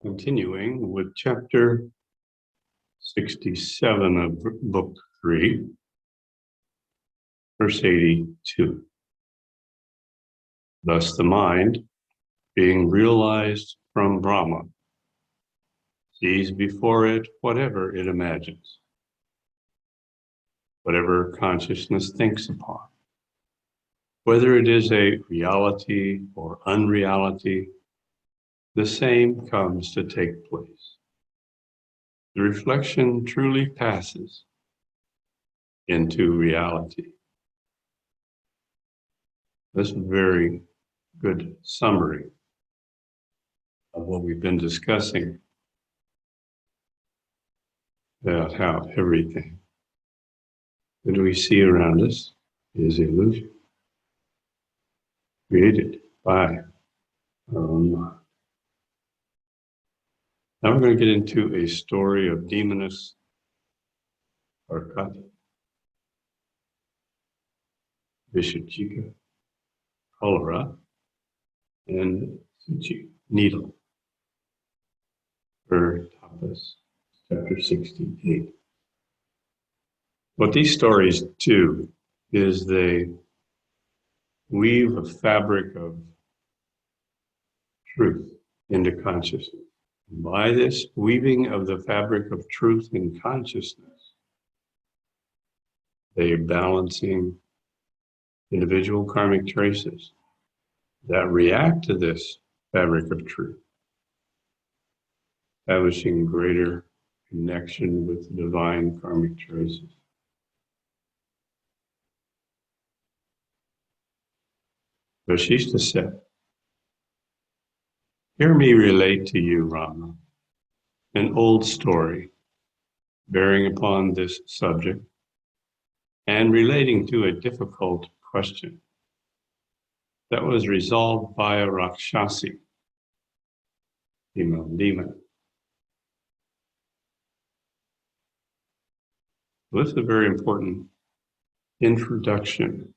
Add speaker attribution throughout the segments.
Speaker 1: Continuing with chapter 67 of book 3, verse 82. Thus the mind, being realized from Brahman, sees before it whatever it imagines, whatever consciousness thinks upon, whether it is a reality or unreality. The same comes to take place. The reflection truly passes into reality. That's a very good summary of what we've been discussing about how everything that we see around us is illusion, created by our own mind. Now we're going to get into a story of demoness Arkati, Vishuchika, cholera, and Suchi, needle, for tapas, chapter 68. What these stories do is they weave a fabric of truth into consciousness. By this weaving of the fabric of truth in consciousness, they are balancing individual karmic traces that react to this fabric of truth, establishing greater connection with the divine karmic traces. Vashishta said, "Hear me relate to you, Rama, an old story bearing upon this subject and relating to a difficult question that was resolved by a Rakshasi, female demon." This is a very important introduction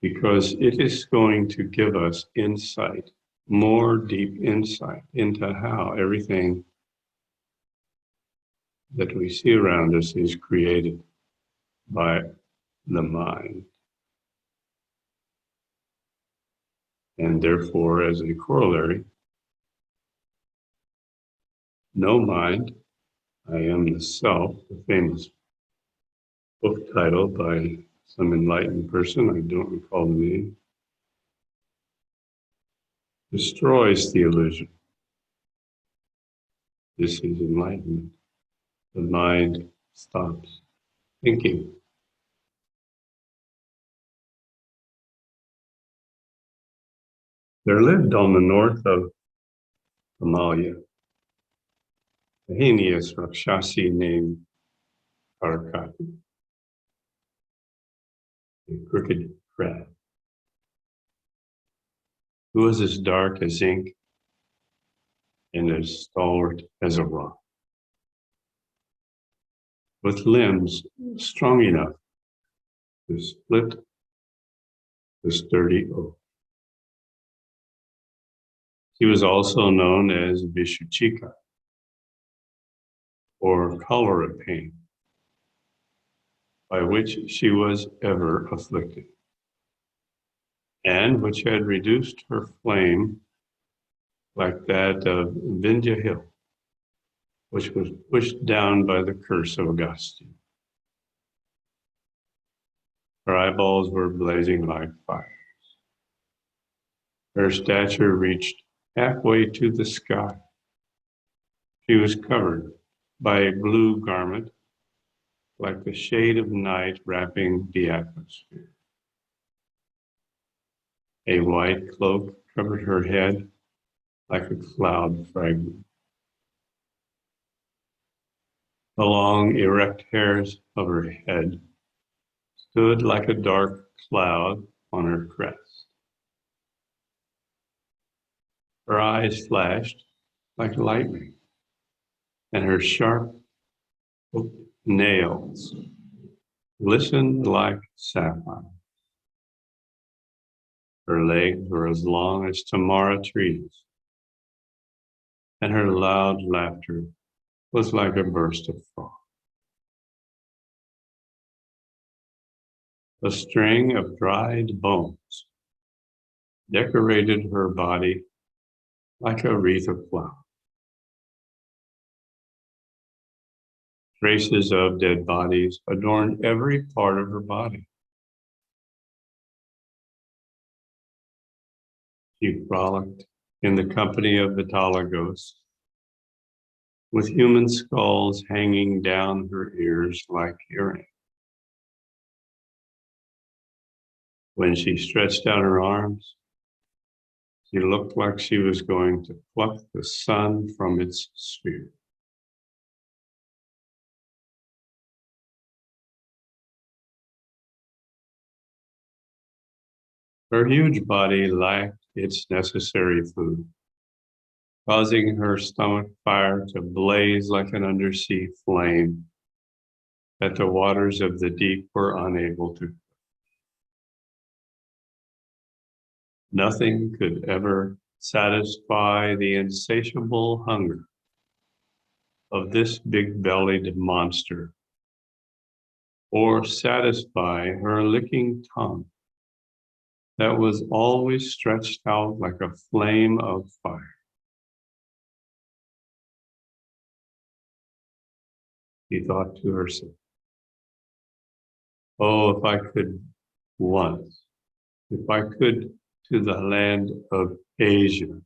Speaker 1: because it is going to give us insight, more deep insight into how everything that we see around us is created by the mind. And therefore, as a corollary, no mind, I am the self, the famous book title by some enlightened person, I don't recall the name, destroys the illusion. This is enlightenment. The mind stops thinking. There lived on the north of Himalaya a heinous Rakshasi named Arkati, a crooked crab, who was as dark as ink and as stalwart as a rock, with limbs strong enough to split the sturdy oak. He was also known as Vishuchika, or cholera pain, by which she was ever afflicted, and which had reduced her flame like that of Vindhya Hill, which was pushed down by the curse of Agastya. Her eyeballs were blazing like fires. Her stature reached halfway to the sky. She was covered by a blue garment, like the shade of night wrapping the atmosphere. A white cloak covered her head like a cloud fragment. The long, erect hairs of her head stood like a dark cloud on her crest. Her eyes flashed like lightning, and her sharp nails glistened like sapphire. Her legs were as long as tamara trees, and her loud laughter was like a burst of froth. A string of dried bones decorated her body like a wreath of flowers. Traces of dead bodies adorned every part of her body. She frolicked in the company of the Talagos, with human skulls hanging down her ears like earrings. When she stretched out her arms, she looked like she was going to pluck the sun from its sphere. Her huge body lacked its necessary food, causing her stomach fire to blaze like an undersea flame that the waters of the deep were unable to. Nothing could ever satisfy the insatiable hunger of this big-bellied monster, or satisfy her licking tongue that was always stretched out like a flame of fire. She thought to herself, oh, if I could once, if I could to the land of Asia,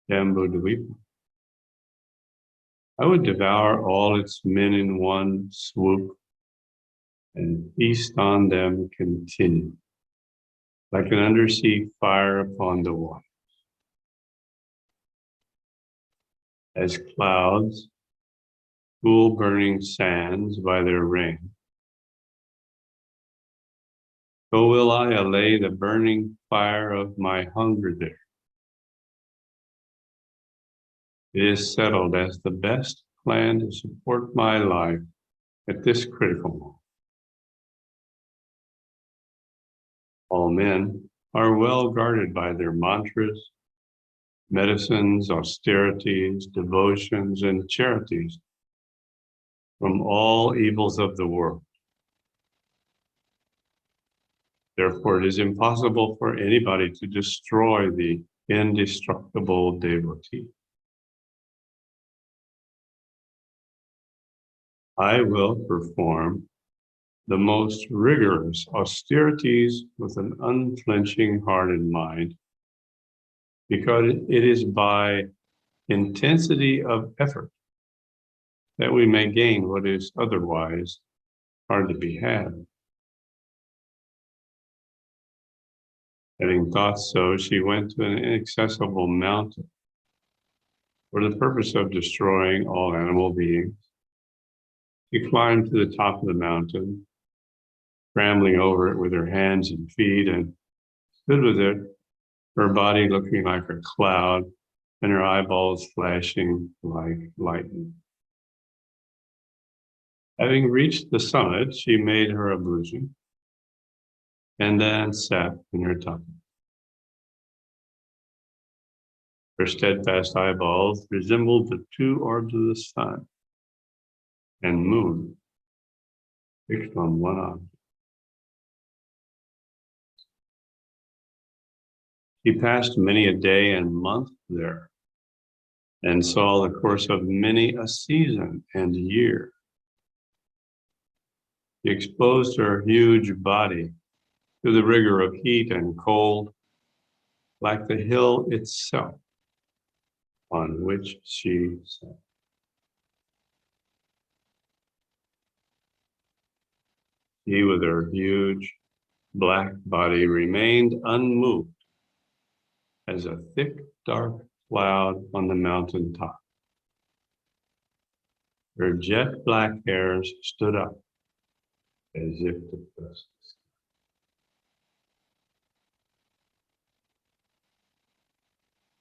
Speaker 1: Jambudvipa, I would devour all its men in one swoop and feast on them continually, like an undersea fire upon the water. As clouds cool burning sands by their rain, so will I allay the burning fire of my hunger there. It is settled as the best plan to support my life at this critical moment. All men are well guarded by their mantras, medicines, austerities, devotions, and charities from all evils of the world. Therefore, it is impossible for anybody to destroy the indestructible devotee. I will perform the most rigorous austerities with an unflinching heart and mind, because it is by intensity of effort that we may gain what is otherwise hard to be had. Having thought so, she went to an inaccessible mountain for the purpose of destroying all animal beings. She climbed to the top of the mountain, scrambling over it with her hands and feet, and stood with it, her body looking like a cloud and her eyeballs flashing like lightning. Having reached the summit, she made her ablution and then sat in her tumble. Her steadfast eyeballs resembled the two orbs of the sun and moon fixed on one object. She passed many a day and month there and saw the course of many a season and year. She exposed her huge body to the rigor of heat and cold, like the hill itself on which she sat. She, with her huge black body, remained unmoved as a thick, dark cloud on the mountain top. Her jet black hairs stood up as if to press.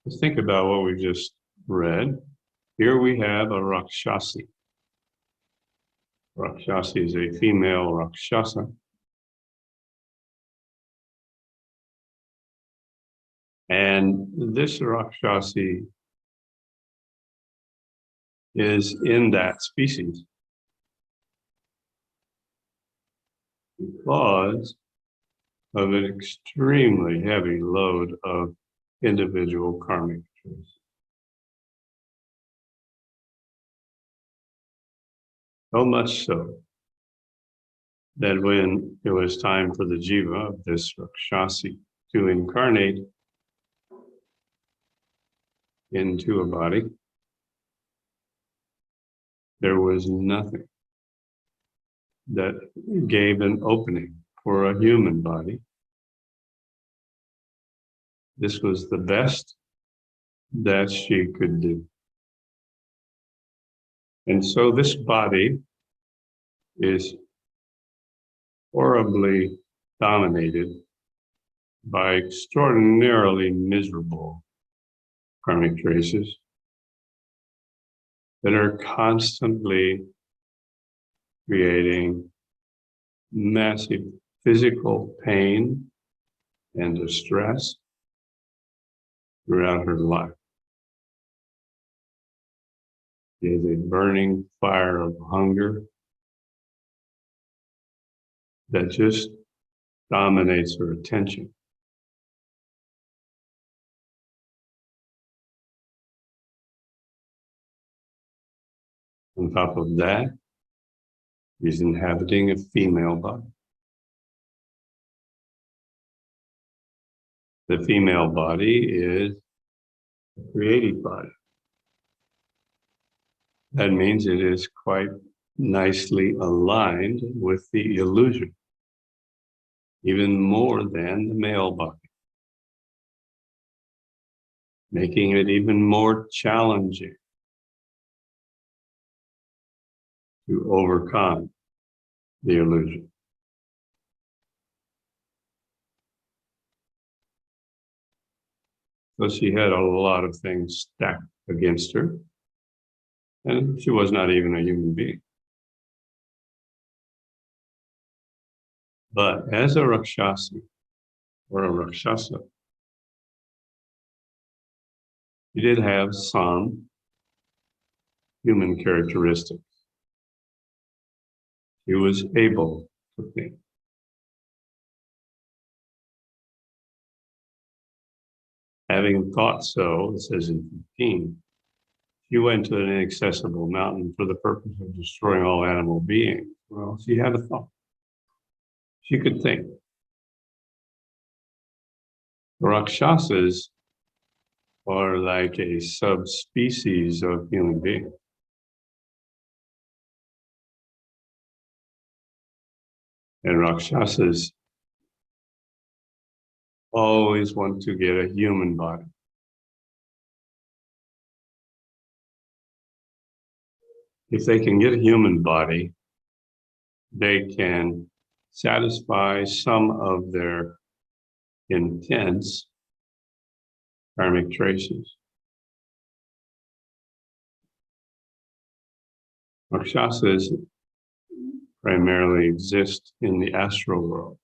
Speaker 1: Let's think about what we just read. Here we have a Rakshasi. Rakshasi is a female Rakshasa. And this Rakshasi is in that species because of an extremely heavy load of individual karmic traces. So much so that when it was time for the jiva of this Rakshasi to incarnate into a body, there was nothing that gave an opening for a human body. This was the best that she could do. And so this body is horribly dominated by extraordinarily miserable karmic traces that are constantly creating massive physical pain and distress throughout her life. She has a burning fire of hunger that just dominates her attention. On top of that, she's inhabiting a female body. The female body is a creative body. That means it is quite nicely aligned with the illusion, even more than the male body, making it even more challenging to overcome the illusion. So she had a lot of things stacked against her, and she was not even a human being. But as a Rakshasi, or a Rakshasa, she did have some human characteristics. She was able to think. Having thought so, it says in 15, she went to an inaccessible mountain for the purpose of destroying all animal beings. Well, she had a thought. She could think. The Rakshasas are like a subspecies of human beings. And Rakshasas always want to get a human body. If they can get a human body, they can satisfy some of their intense karmic traces. Rakshasas primarily exist in the astral world.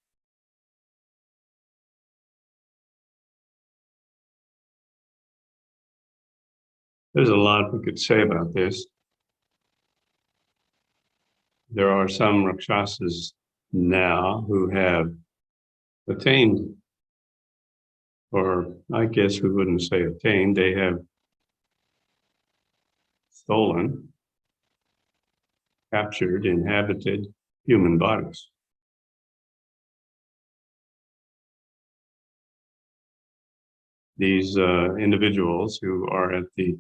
Speaker 1: There's a lot we could say about this. There are some Rakshasas now who have attained, or I guess we wouldn't say attained, they have stolen, captured, inhabited human bodies. These individuals who are at the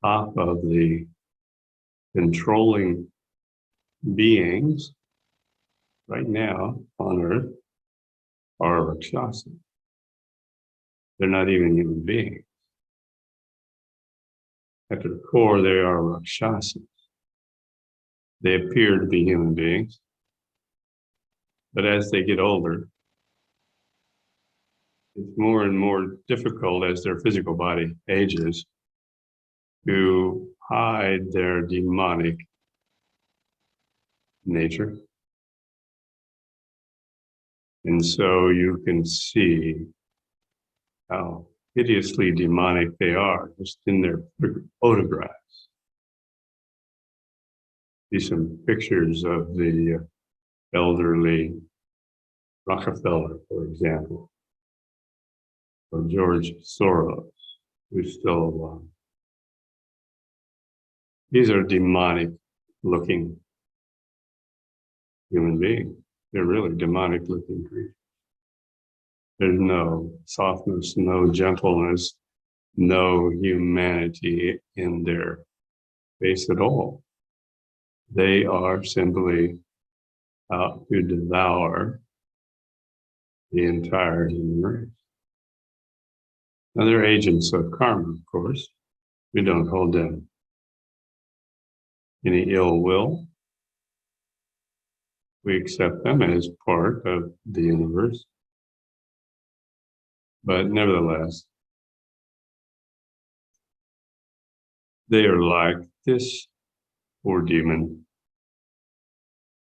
Speaker 1: top of the controlling beings right now on Earth are Rakshasas. They're not even human beings. At their core, they are Rakshasas. They appear to be human beings, but as they get older, it's more and more difficult as their physical body ages to hide their demonic nature. And so you can see how hideously demonic they are just in their photographs. See some pictures of the elderly Rockefeller, for example, or George Soros, who's still alive. These are demonic looking human beings. They're really demonic looking creatures. There's no softness, no gentleness, no humanity in their face at all. They are simply out to devour the entire human race. Now, they're agents of karma, of course. We don't hold them any ill will. We accept them as part of the universe. But nevertheless, they are like this poor demon,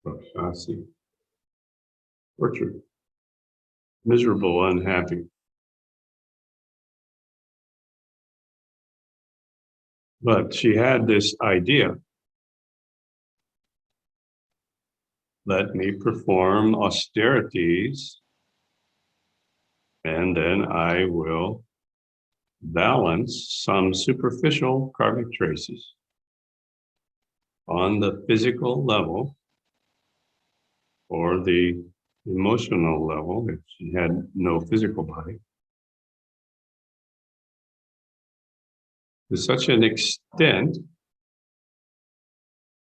Speaker 1: Rakshasi, tortured, miserable, unhappy. But she had this idea. Let me perform austerities, and then I will balance some superficial karmic traces on the physical level or the emotional level, if she had no physical body, to such an extent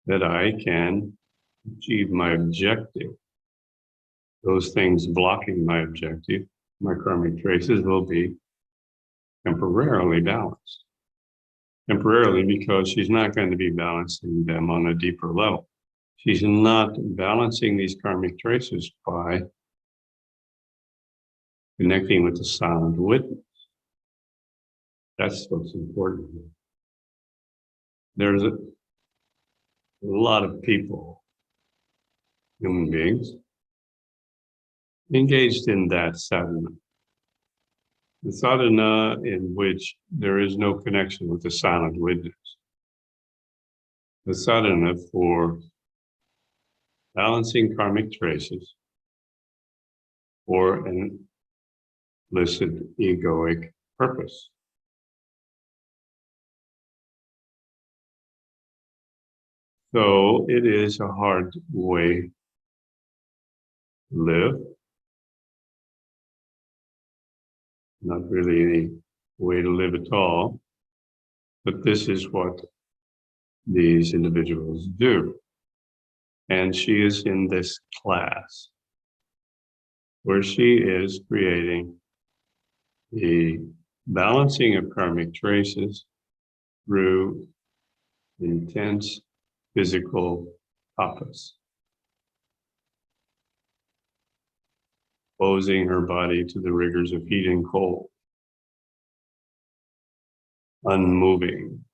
Speaker 1: that I can achieve my objective. Those things blocking my objective, my karmic traces, will be temporarily balanced. Temporarily, because she's not going to be balancing them on a deeper level. She's not balancing these karmic traces by connecting with the silent witness. That's what's important. There's a lot of people, human beings, engaged in that sadhana. The sadhana in which there is no connection with the silent witness. The sadhana for balancing karmic traces for an lucid egoic purpose. So it is a hard way to live. Not really any way to live at all, but this is what these individuals do. And she is in this class where she is creating the balancing of karmic traces through intense physical tapas, exposing her body to the rigors of heat and cold, unmoving.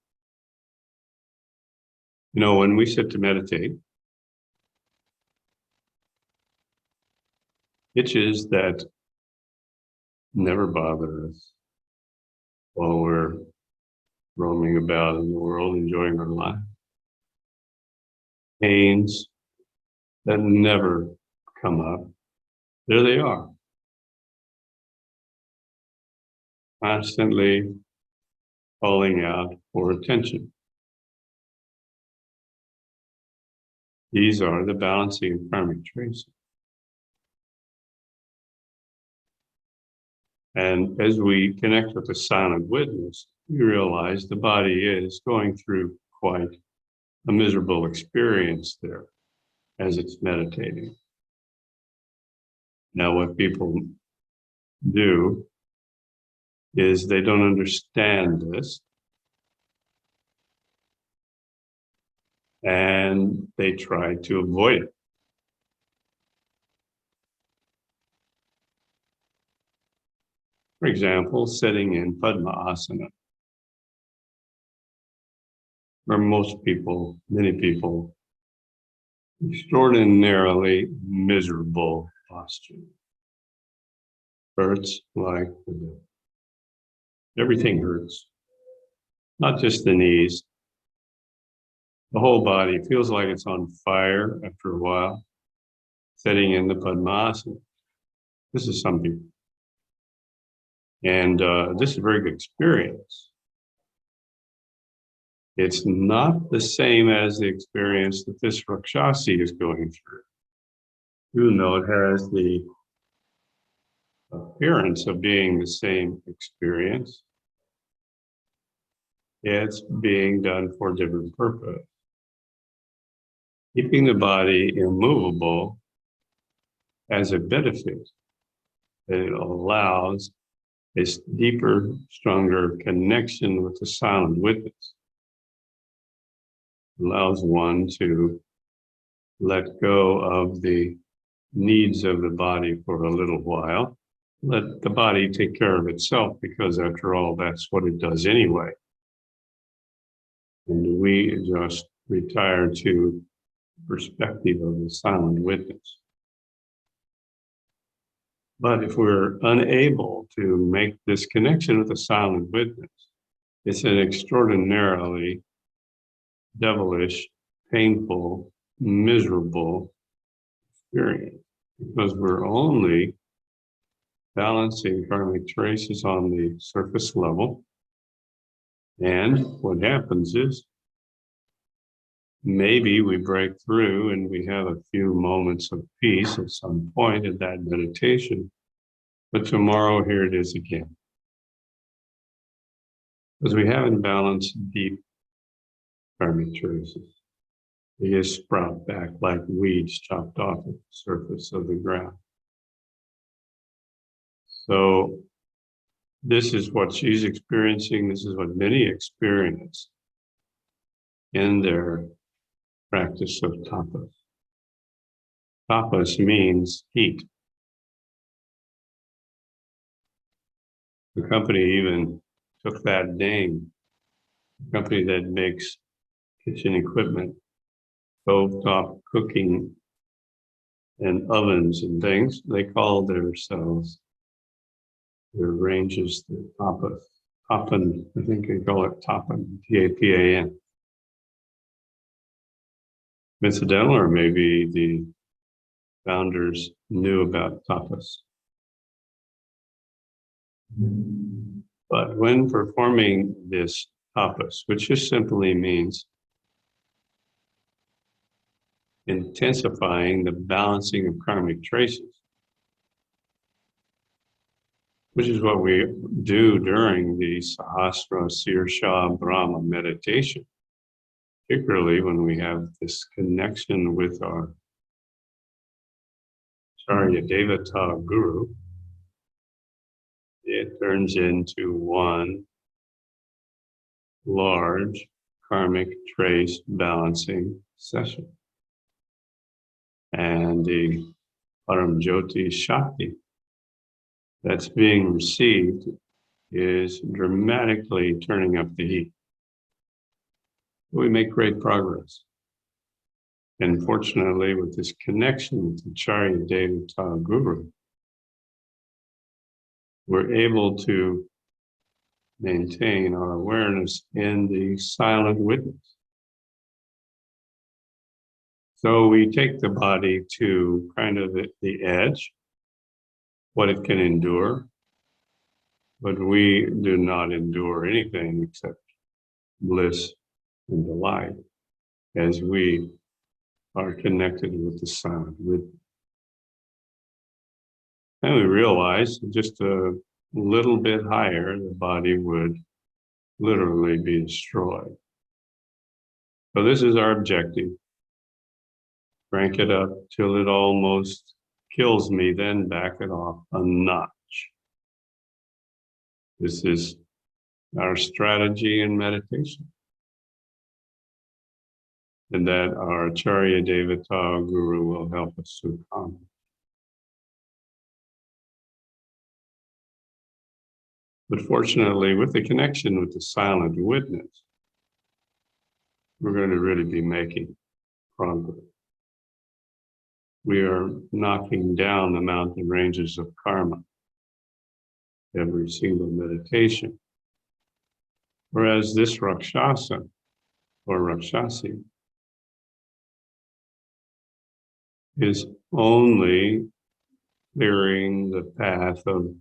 Speaker 1: You know, when we sit to meditate, itches that never bother us while we're roaming about in the world, enjoying our life. Pains that never come up, there they are. Constantly calling out for attention. These are the balancing of karmic traces. And as we connect with the silent witness, we realize the body is going through quite a miserable experience there as it's meditating. Now, what people do is they don't understand this, and they try to avoid it. For example, sitting in Padma-asana, where most people, many people, extraordinarily miserable posture. Hurts like the devil. Everything hurts, not just the knees, The whole body feels like it's on fire after a while, setting in the Padmasana. This is some people. And this is a very good experience. It's not the same as the experience that this Rakshasi is going through, even though it has the appearance of being the same experience. It's being done for a different purpose. Keeping the body immovable as a benefit that it allows a deeper, stronger connection with the silent witness. It allows one to let go of the needs of the body for a little while. Let the body take care of itself, because after all, that's what it does anyway. And we just retire to perspective of the silent witness. But if we're unable to make this connection with the silent witness, it's an extraordinarily devilish, painful, miserable experience, because we're only balancing karmic traces on the surface level. And what happens is, maybe we break through and we have a few moments of peace at some point in that meditation, but tomorrow here it is again. Because we haven't balanced deep karmic traces. They just sprout back like weeds chopped off at the surface of the ground. So this is what she's experiencing. This is what many experience in their practice of tapas. Tapas means heat. The company even took that name. The company that makes kitchen equipment, stovetop cooking and ovens and things, they call themselves, their ranges, the tapas. Tapan, I think they call it tapan, T-A-P-A-N. Coincidental, or maybe the founders knew about tapas. But when performing this tapas, which just simply means intensifying the balancing of karmic traces, which is what we do during the Sahasra Sirsha Brahma meditation, particularly when we have this connection with our Acharya Devata Guru. It turns into one large karmic trace balancing session. And the Param Jyoti Shakti that's being received is dramatically turning up the heat. We make great progress. And fortunately, with this connection with the Acharya Devata Guru, we're able to maintain our awareness in the silent witness. So we take the body to kind of the edge, what it can endure, but we do not endure anything except bliss and delight as we are connected with the silent witness. And we realize just a little bit higher, the body would literally be destroyed. So this is our objective. Crank it up till it almost kills me, then back it off a notch. This is our strategy in meditation. And that our Acharya Devata Guru will help us to accomplish. But fortunately, with the connection with the silent witness, we're going to really be making progress. We are knocking down the mountain ranges of karma every single meditation. Whereas this Rakshasa, or Rakshasi, is only clearing the path of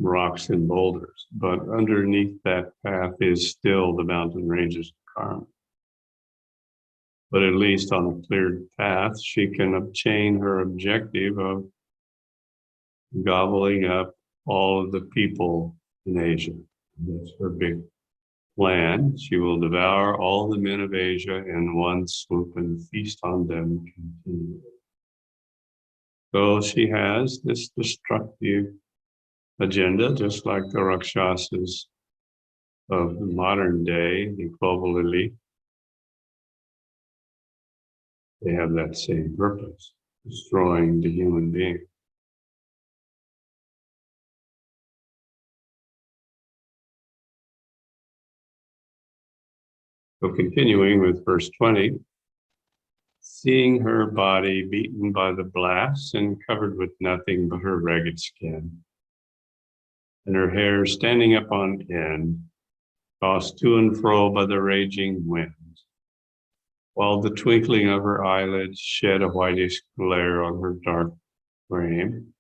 Speaker 1: rocks and boulders, but underneath that path is still the mountain ranges of karma. But at least on a cleared path, she can obtain her objective of gobbling up all of the people in Asia. That's her big plan. She will devour all the men of Asia in one swoop and feast on them continually. So she has this destructive agenda, just like the Rakshasas of modern day, the global elite. They have that same purpose, destroying the human being. So continuing with verse 20, seeing her body beaten by the blasts and covered with nothing but her ragged skin, and her hair standing up on end, tossed to and fro by the raging winds, while the twinkling of her eyelids shed a whitish glare on her dark frame,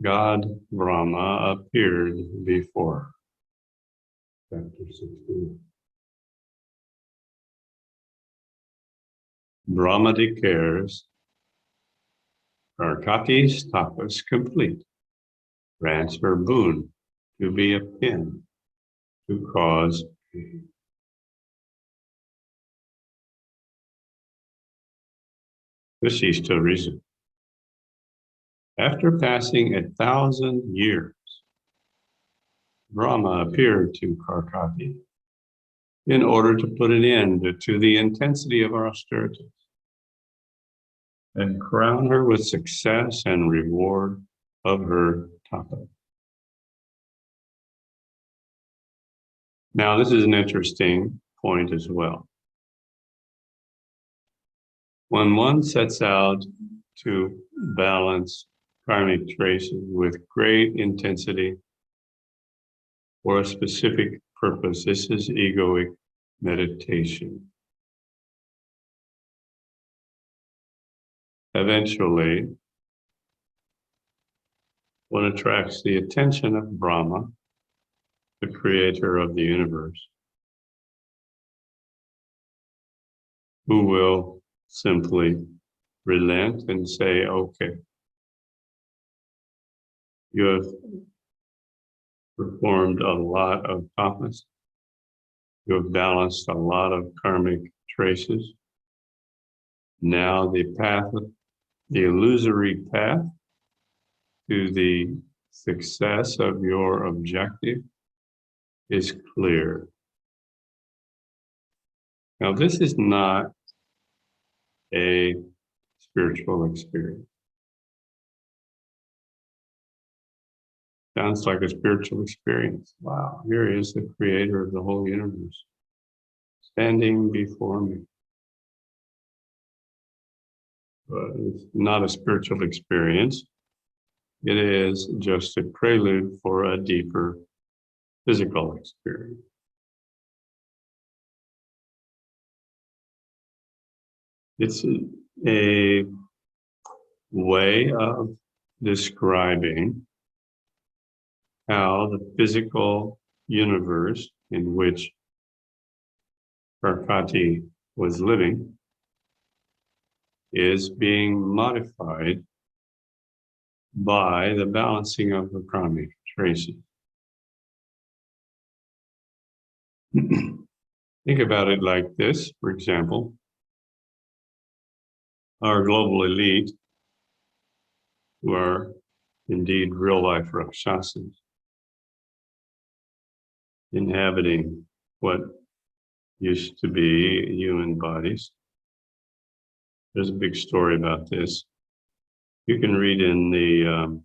Speaker 1: God Brahma appeared before her. Chapter 16. Brahma declares, Karkati's tapas complete, grants her boon to be a pin to cause pain. Vasishtha reasoned. After passing 1,000 years, Brahma appeared to Karkati in order to put an end to the intensity of our austerities and crown her with success and reward of her tapa. Now, this is an interesting point as well. When one sets out to balance karmic traces with great intensity for a specific purpose, this is egoic meditation. Eventually, one attracts the attention of Brahma, the creator of the universe, who will simply relent and say, okay, you have performed a lot of tapas, you have balanced a lot of karmic traces. Now the path, the illusory path to the success of your objective is clear. Now, this is not a spiritual experience. Sounds like a spiritual experience. Wow, here is the creator of the whole universe standing before me. But it's not a spiritual experience. It is just a prelude for a deeper physical experience. It's a way of describing how the physical universe in which Karkati was living is being modified by the balancing of the karmic traces. Think about it like this, for example, our global elite, who are indeed real-life Rakshasas, inhabiting what used to be human bodies. There's a big story about this. You can read in the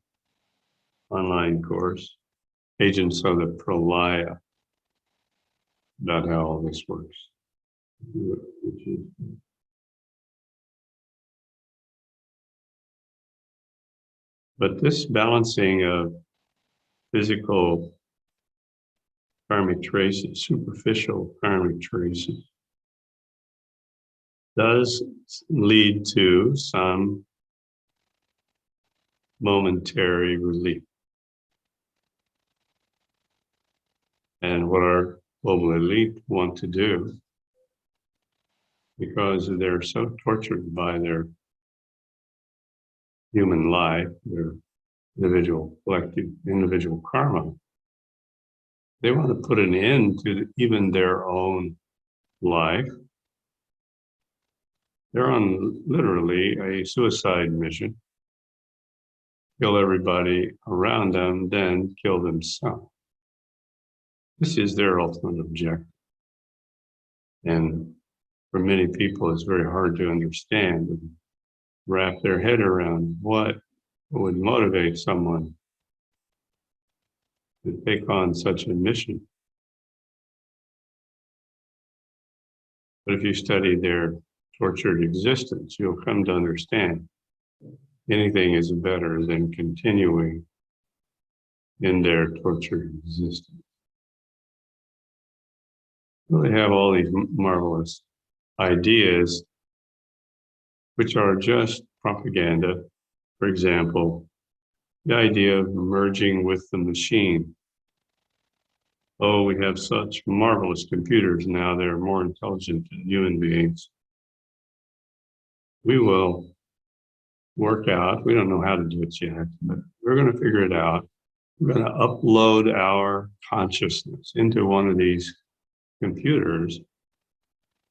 Speaker 1: online course, Agents of the Pralaya, about how all this works. But this balancing of physical karmic traces, superficial karmic traces, does lead to some momentary relief. And what our global elite want to do, because they're so tortured by their human life, their individual karma, they want to put an end to even their own life. They're on literally a suicide mission. Kill everybody around them, then kill themselves. This is their ultimate objective. And for many people, it's very hard to understand and wrap their head around what would motivate someone to take on such a mission. But if you study their tortured existence, you'll come to understand anything is better than continuing in their tortured existence. So they have all these marvelous ideas, which are just propaganda. For example, the idea of merging with the machine. Oh, we have such marvelous computers now, they're more intelligent than human beings. We will work out, we don't know how to do it yet, but we're going to figure it out. We're going to upload our consciousness into one of these computers,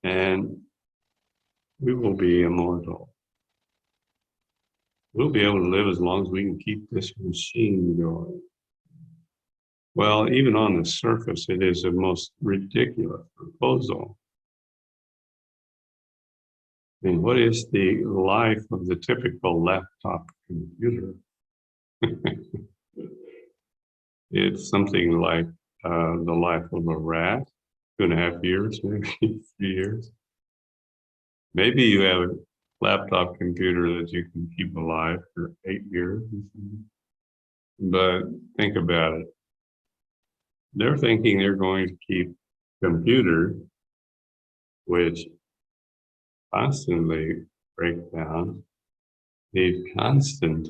Speaker 1: and we will be immortal. We'll be able to live as long as we can keep this machine going. Well, even on the surface, it is a most ridiculous proposal. I mean, what is the life of the typical laptop computer? It's something like the life of a rat, 2.5 years, maybe 3 years. Maybe you have a laptop computer that you can keep alive for 8 years. But think about it. They're thinking they're going to keep computers, which constantly break down, need constant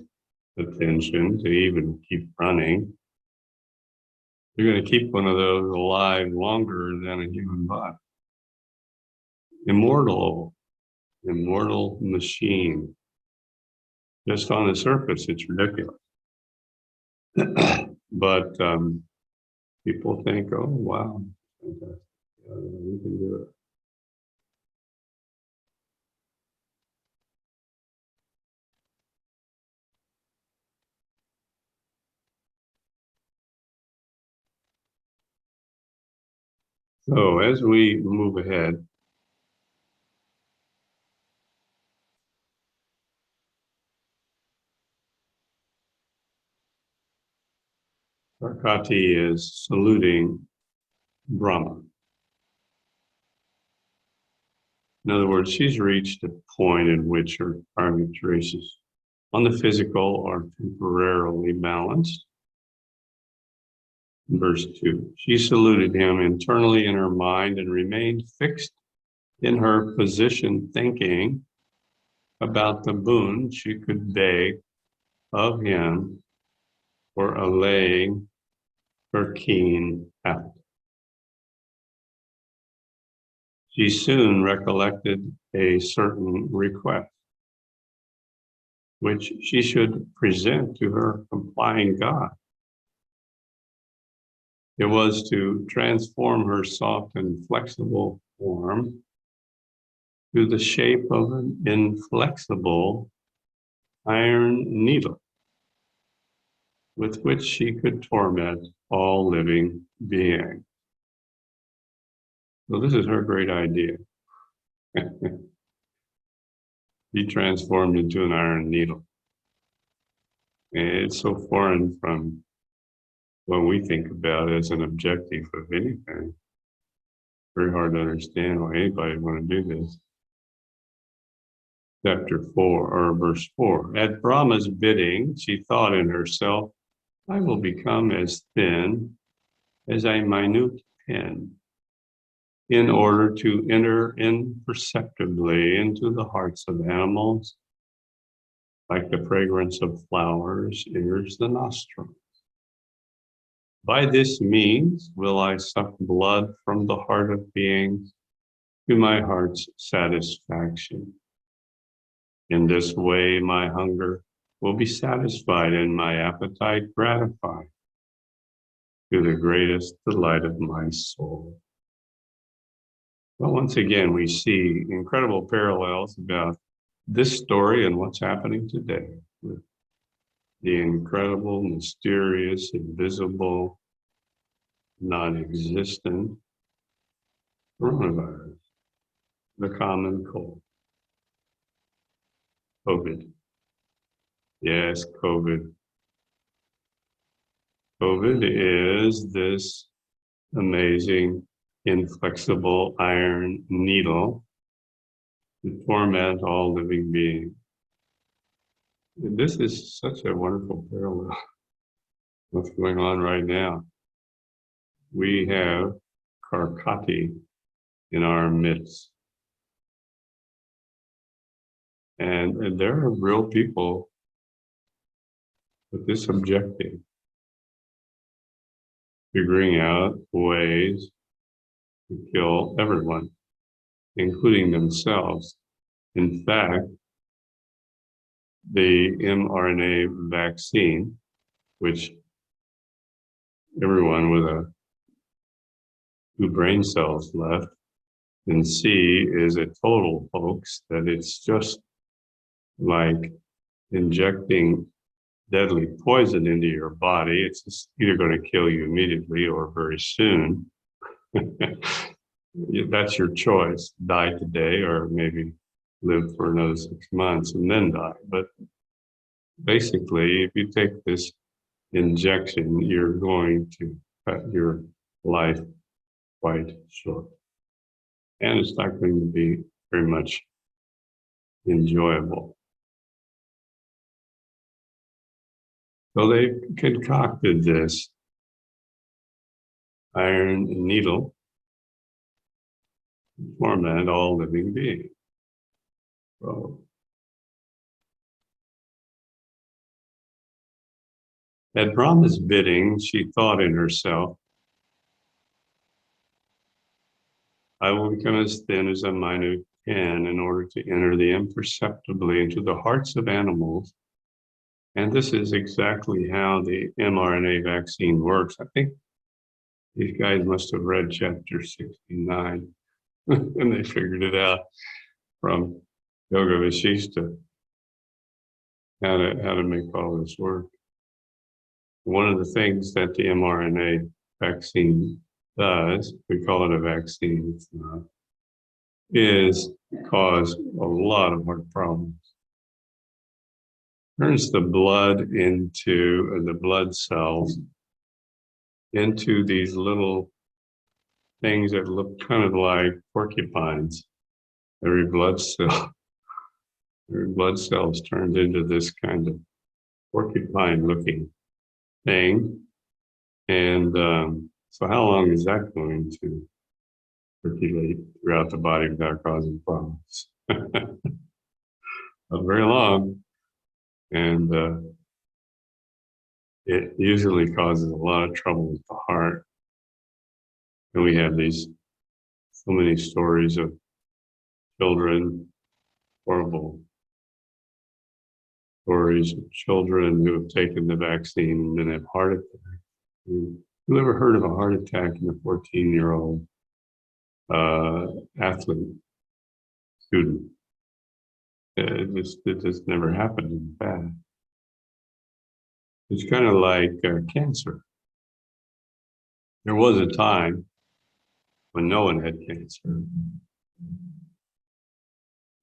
Speaker 1: attention to even keep running. You're going to keep one of those alive longer than a human body. Immortal machine. Just on the surface, it's ridiculous. But people think, oh, wow, we can do it. So as we move ahead, Sarkati is saluting Brahman. In other words, she's reached a point in which her karmic traces on the physical are temporarily balanced. Verse 2, she saluted him internally in her mind and remained fixed in her position, thinking about the boon she could beg of him for allaying her keen appetite. She soon recollected a certain request, which she should present to her complying God. It was to transform her soft and flexible form to the shape of an inflexible iron needle with which she could torment all living beings. So this is her great idea. Be transformed into an iron needle. And it's so foreign from what we think about as an objective of anything. Very hard to understand why anybody would want to do this. Chapter 4, or verse 4. At Brahma's bidding, she thought in herself, I will become as thin as a minute pin, in order to enter imperceptibly into the hearts of animals, like the fragrance of flowers enters the nostril. By this means will I suck blood from the heart of beings to my heart's satisfaction. In this way, my hunger will be satisfied and my appetite gratified to the greatest delight of my soul. Well, once again, we see incredible parallels about this story and what's happening today with the incredible, mysterious, invisible, non-existent coronavirus, the common cold, COVID. Yes, COVID. COVID is this amazing, inflexible iron needle to torment all living beings. And this is such a wonderful parallel. What's going on right now? We have Karkati in our midst. And there are real people with this objective, figuring out ways to kill everyone, including themselves. In fact, the mRNA vaccine, which everyone with a few brain cells left can see is a total hoax, that it's just like injecting deadly poison into your body. It's just either going to kill you immediately or very soon. That's your choice, die today or maybe live for another 6 months and then die. But basically, if you take this injection, you're going to cut your life quite short. And it's not going to be very much enjoyable. So they concocted this iron needle to torment all living beings. So, at Brahma's bidding, she thought in herself, I will become as thin as a minute can in order to enter the imperceptibly into the hearts of animals. And this is exactly how the mRNA vaccine works. I think these guys must have read chapter 69 and they figured it out from Yoga Vasishta, how to make all this work. One of the things that the mRNA vaccine does, we call it a vaccine, it's not, is cause a lot of heart problems. Turns the blood into the blood cells into these little things that look kind of like porcupines. Every blood cell is turned into this kind of porcupine-looking thing. And so how long is that going to circulate throughout the body without causing problems? Not very long. And it usually causes a lot of trouble with the heart. And we have so many stories of children, horrible stories of children who have taken the vaccine and then have heart attacks. Who ever heard of a heart attack in a 14-year-old athlete, student? It just never happened in the past. It's kind of like cancer. There was a time when no one had cancer.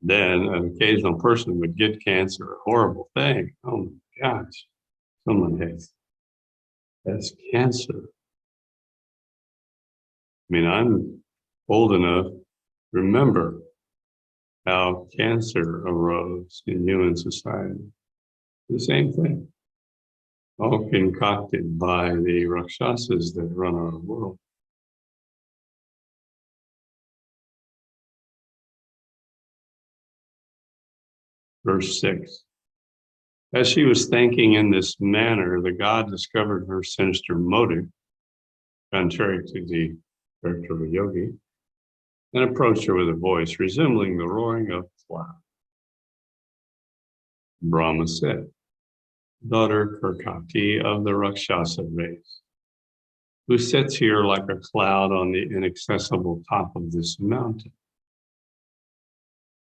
Speaker 1: Then an occasional person would get cancer, a horrible thing. Oh my gosh, someone has cancer. I mean, I'm old enough to remember how cancer arose in human society. The same thing, all concocted by the Rakshasas that run our world. Verse 6. As she was thanking in this manner, the god discovered her sinister motive, contrary to the character of a yogi, and approached her with a voice resembling the roaring of cloud. Brahma said, daughter Karkati of the Rakshasa race, who sits here like a cloud on the inaccessible top of this mountain.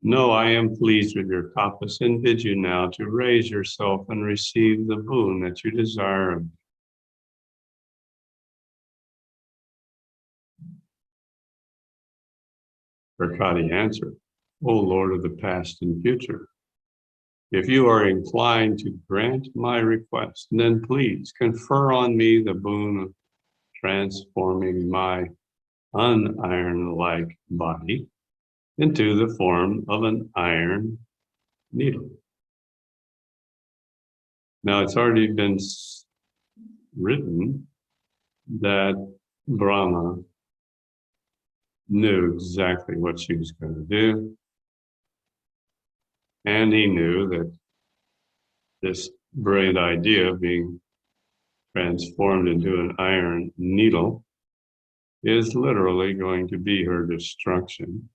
Speaker 1: No, I am pleased with your tapas and bid you now to raise yourself and receive the boon that you desire. Karkati answered, O Lord of the past and future, if you are inclined to grant my request, then please confer on me the boon of transforming my uniron-like body into the form of an iron needle. Now, it's already been written that Brahma knew exactly what she was going to do. And he knew that this brilliant idea of being transformed into an iron needle is literally going to be her destruction.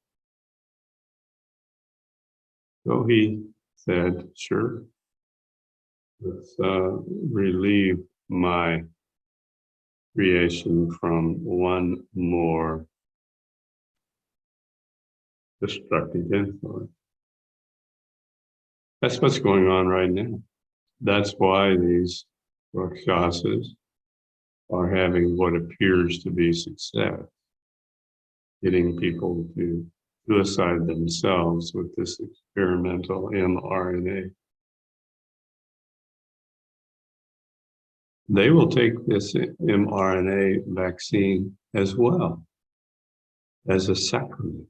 Speaker 1: So he said, sure, let's relieve my creation from one more destructive influence. That's what's going on right now. That's why these Rakshasas are having what appears to be success, getting people to suicide themselves with this experimental mRNA. They will take this mRNA vaccine as well as a sacrament.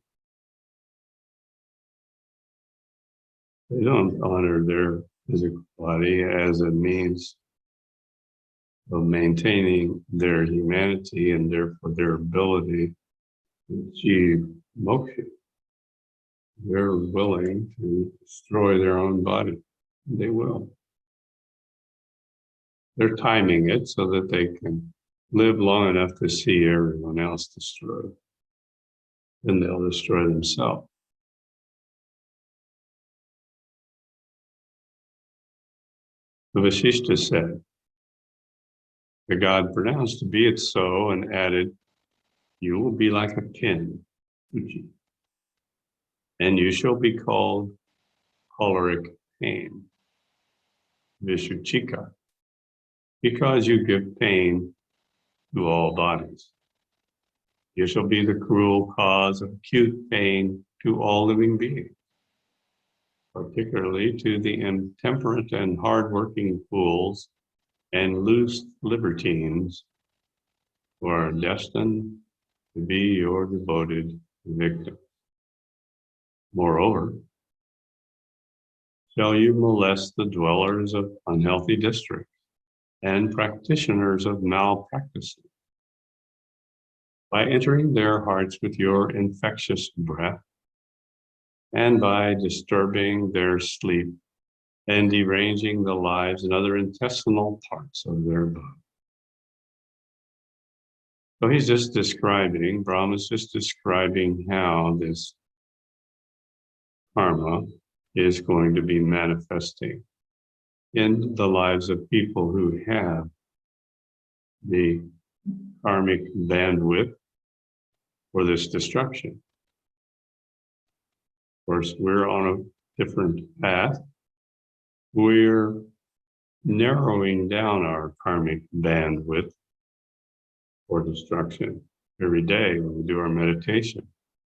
Speaker 1: They don't honor their physical body as a means of maintaining their humanity and therefore their ability to achieve moksha. They're willing to destroy their own body. They will. They're timing it so that they can live long enough to see everyone else destroyed. Then they'll destroy themselves. The Vasishta said, the god pronounced, be it so, and added, you will be like a pin, and you shall be called choleric pain, Vishuchika, because you give pain to all bodies. You shall be the cruel cause of acute pain to all living beings, particularly to the intemperate and hardworking fools and loose libertines who are destined to be your devoted victims. Moreover, shall you molest the dwellers of unhealthy districts and practitioners of malpractices by entering their hearts with your infectious breath and by disturbing their sleep and deranging the lives and other intestinal parts of their body. So he's just describing, Brahma's just describing how this karma is going to be manifesting in the lives of people who have the karmic bandwidth for this destruction. Of course, we're on a different path. We're narrowing down our karmic bandwidth for destruction every day when we do our meditation,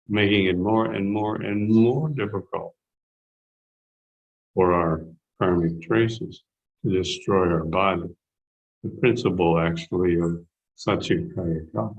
Speaker 1: making it more and more and more difficult for our karmic traces to destroy our body. The principle actually of Satchikaya Karma.